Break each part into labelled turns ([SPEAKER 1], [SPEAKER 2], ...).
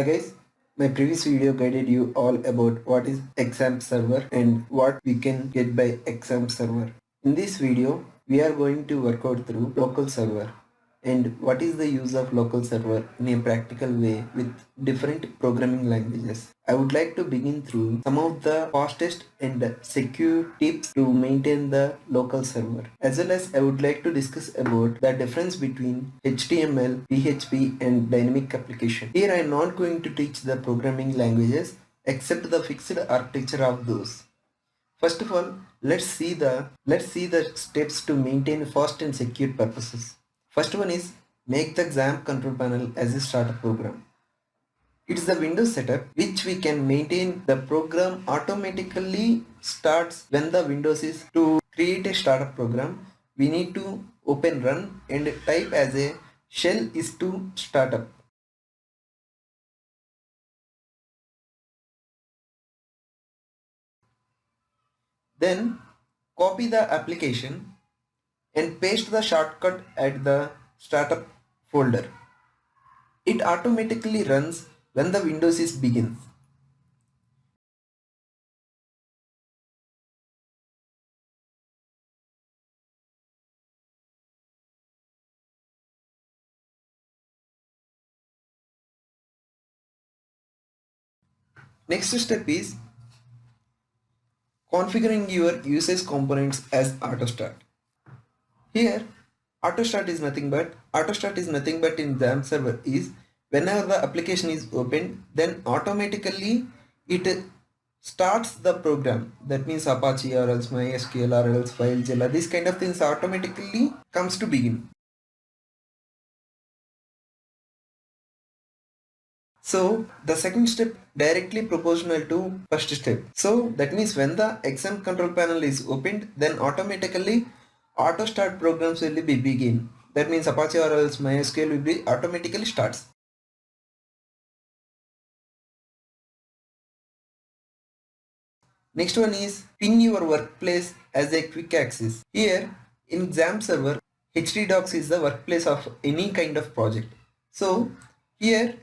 [SPEAKER 1] Hi guys, my previous video guided you all about what is Xampp server and what we can get by Xampp server. In this video, we are going to work out through local server and what is the use of local server in a practical way with different programming languages. I would like to begin through some of the fastest and secure tips to maintain the local server. As well as I would like to discuss about the difference between HTML, PHP and dynamic application. Here I am not going to teach the programming languages except the fixed architecture of those. First of all, let's see the steps to maintain fast and secure purposes. First one is make the Xampp Control Panel as a starter program. It's the Windows setup which we can maintain. The program automatically starts when the Windows is to create a startup program. We need to open run and type as a shell is to startup. Then copy the application and paste the shortcut at the startup folder. It automatically runs when the Windows is begins. Next step is configuring your usage components as autostart. Here autostart is nothing but in Xampp server is whenever the application is opened, then automatically it starts the program. That means Apache or else MySQL or else FileZilla, these kind of things automatically comes to begin. So the second step directly proportional to first step. So that means when the Xampp control panel is opened, then automatically auto start programs will be begin. That means Apache or else MySQL will be automatically starts. Next one is pin your workplace as a quick access. Here in Xampp server, htdocs is the workplace of any kind of project. So here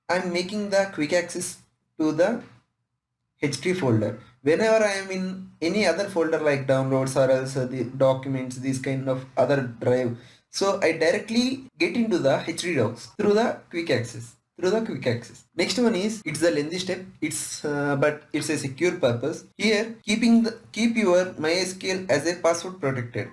[SPEAKER 1] I am making the quick access to the H3 folder. Whenever I am in any other folder like downloads or else the documents, these kind of other drive, so I directly get into the H3 docs through the quick access. Next one is it's a lengthy step. But it's a secure purpose. Here keep your MySQL as a password protected,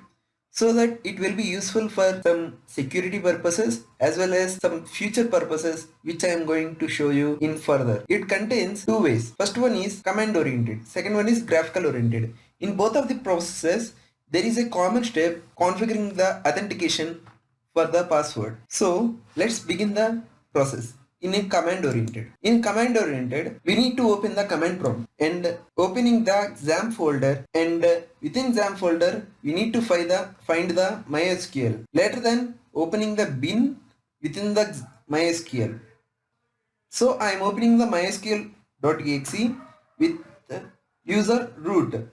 [SPEAKER 1] so that it will be useful for some security purposes as well as some future purposes which I am going to show you in further. It contains two ways. First one is command oriented, second one is graphical oriented. In both of the processes there is a common step configuring the authentication for the password. So let's begin the process. In command oriented, we need to open the command prompt and opening the Xampp folder, and within Xampp folder we need to find the MySQL. Later then opening the bin within the MySQL. So I am opening the mysql.exe with user root.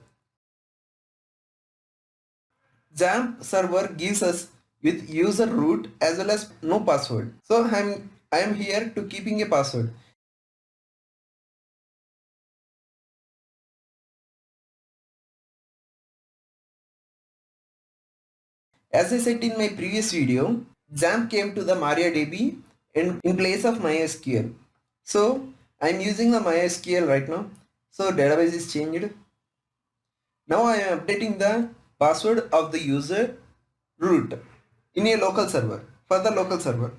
[SPEAKER 1] Xampp server gives us with user root as well as no password. So I am here to keeping a password. As I said in my previous video, Xampp came to the MariaDB in place of MySQL. So I am using the MySQL right now. So database is changed. Now I am updating the password of the user root in a local server. For the local server,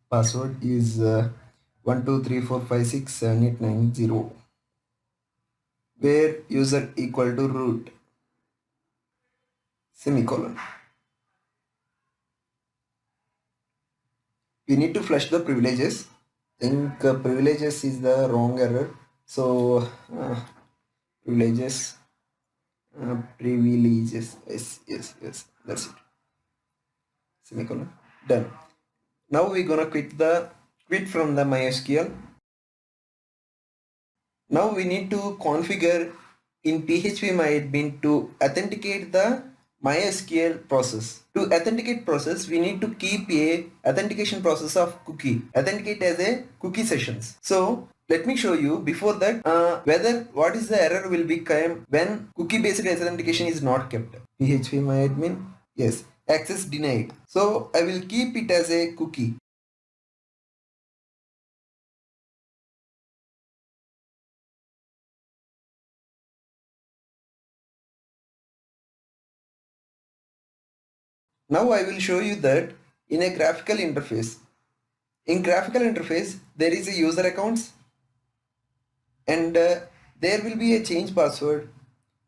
[SPEAKER 1] password is 1234567890, where user equal to root semicolon. We need to flush the privileges. I think privileges is the wrong error. So privileges, yes, that's it. Semicolon. Done. Now we're gonna quit from the MySQL. Now we need to configure in PHP MyAdmin to authenticate the MySQL process. To authenticate process, we need to keep a authentication process of cookie. Authenticate as a cookie sessions. So let me show you before that whether what is the error will be come when cookie based authentication is not kept. PHP myadmin, yes, access denied. So I will keep it as a cookie. Now I will show you that in a graphical interface. In graphical interface, there is a user accounts and there will be a change password.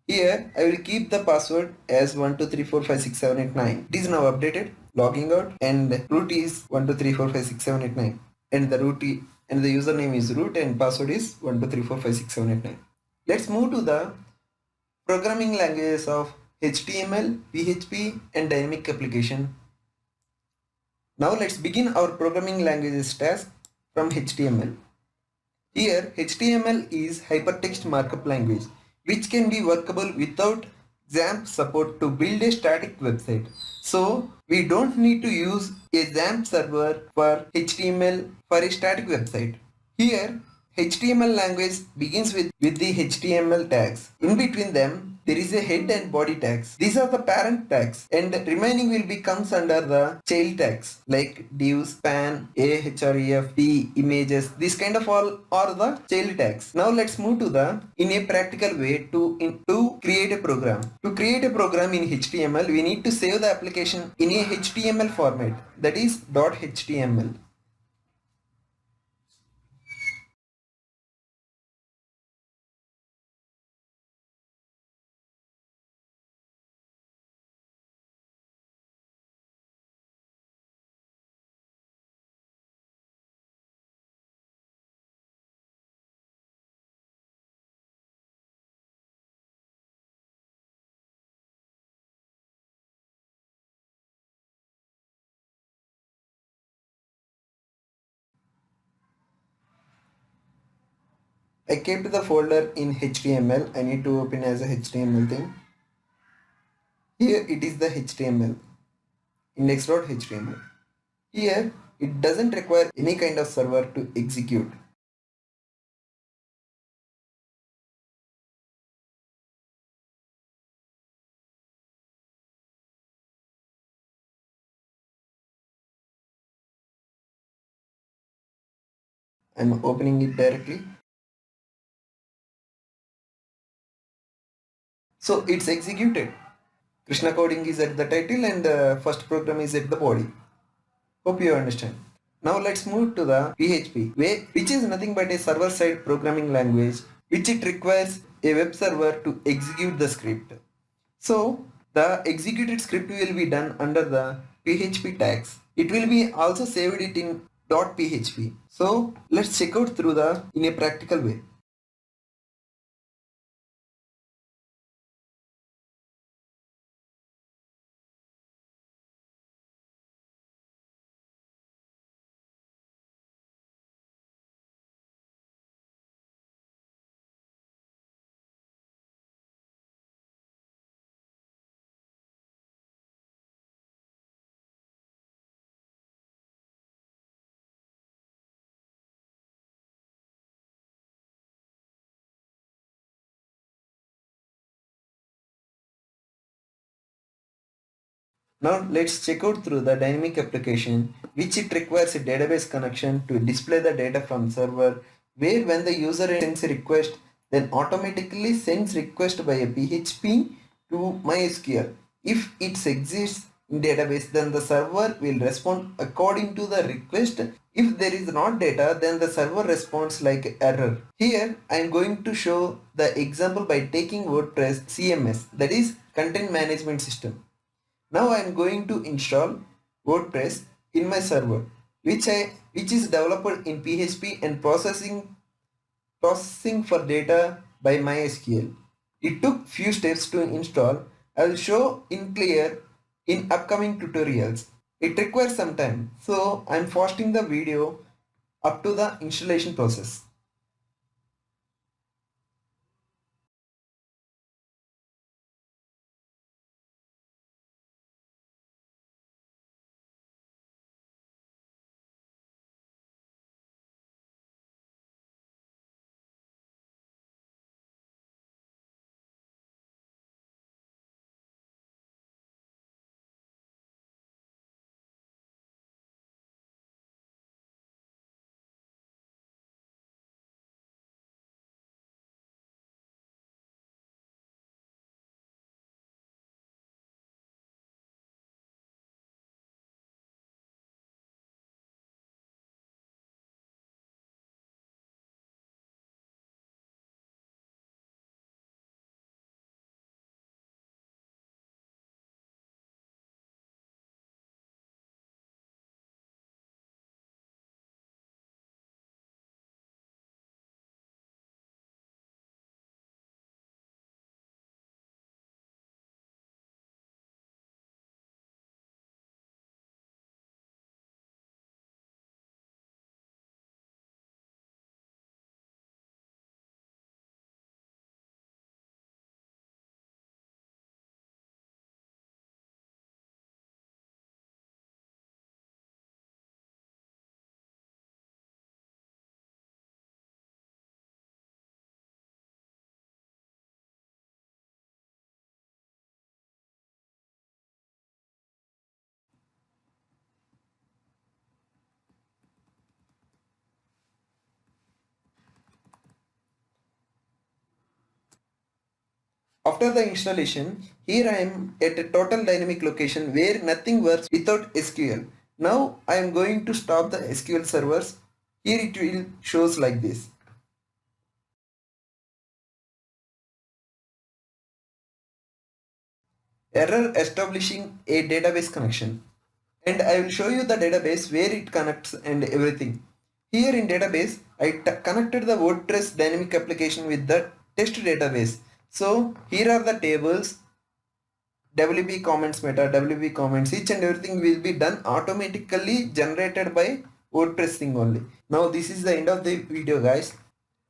[SPEAKER 1] Here I will keep the password as 12345678 9. It is now updated. Logging out and root is 12345678 9 and and the username is root and password is 12345678 9. Let's move to the programming languages of HTML, PHP and dynamic application. Now let's begin our programming languages task from HTML. Here HTML is hypertext markup language which can be workable without Xampp support to build a static website. So we don't need to use a Xampp server for HTML for a static website. Here HTML language begins with the HTML tags. In between them there is a head and body tags. These are the parent tags and remaining will be comes under the child tags like div, span, ahref, p, images. These kind of all are the child tags. Now let's move to the in a practical way to create a program. To create a program in HTML we need to save the application in a HTML format, that is .html. I kept the folder in HTML. I need to open as a HTML thing. Here it is the HTML, index.html. Here it doesn't require any kind of server to execute. I'm opening it directly. So it's executed. Krishna coding is at the title and the first program is at the body. Hope you understand. Now let's move to the PHP, which is nothing but a server-side programming language which it requires a web server to execute the script. So the executed script will be done under the PHP tags. It will be also saved it in .php. So let's check out through the in a practical way. Now let's check out through the dynamic application which it requires a database connection to display the data from server, where when the user sends a request then automatically sends request by a PHP to MySQL. If it exists in database then the server will respond according to the request. If there is not data then the server responds like error. Here I am going to show the example by taking WordPress CMS, that is content management system. Now I am going to install WordPress in my server which is developed in PHP and processing for data by MySQL. It took few steps to install. I will show in clear in upcoming tutorials. It requires some time, so I am fasting the video up to the installation process. after the installation, here I am at a total dynamic location where nothing works without SQL. Now I am going to stop the SQL servers. Here it will shows like this. Error establishing a database connection. And I will show you the database where it connects and everything. Here in database, I connected the WordPress dynamic application with the test database. So here are the tables, WP comments meta, WP comments, each and everything will be done automatically generated by WordPress thing only. Now this is the end of the video guys.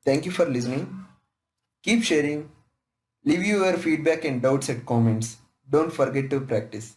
[SPEAKER 1] Thank you for listening. Keep sharing. Leave your feedback and doubts at comments. Don't forget to practice.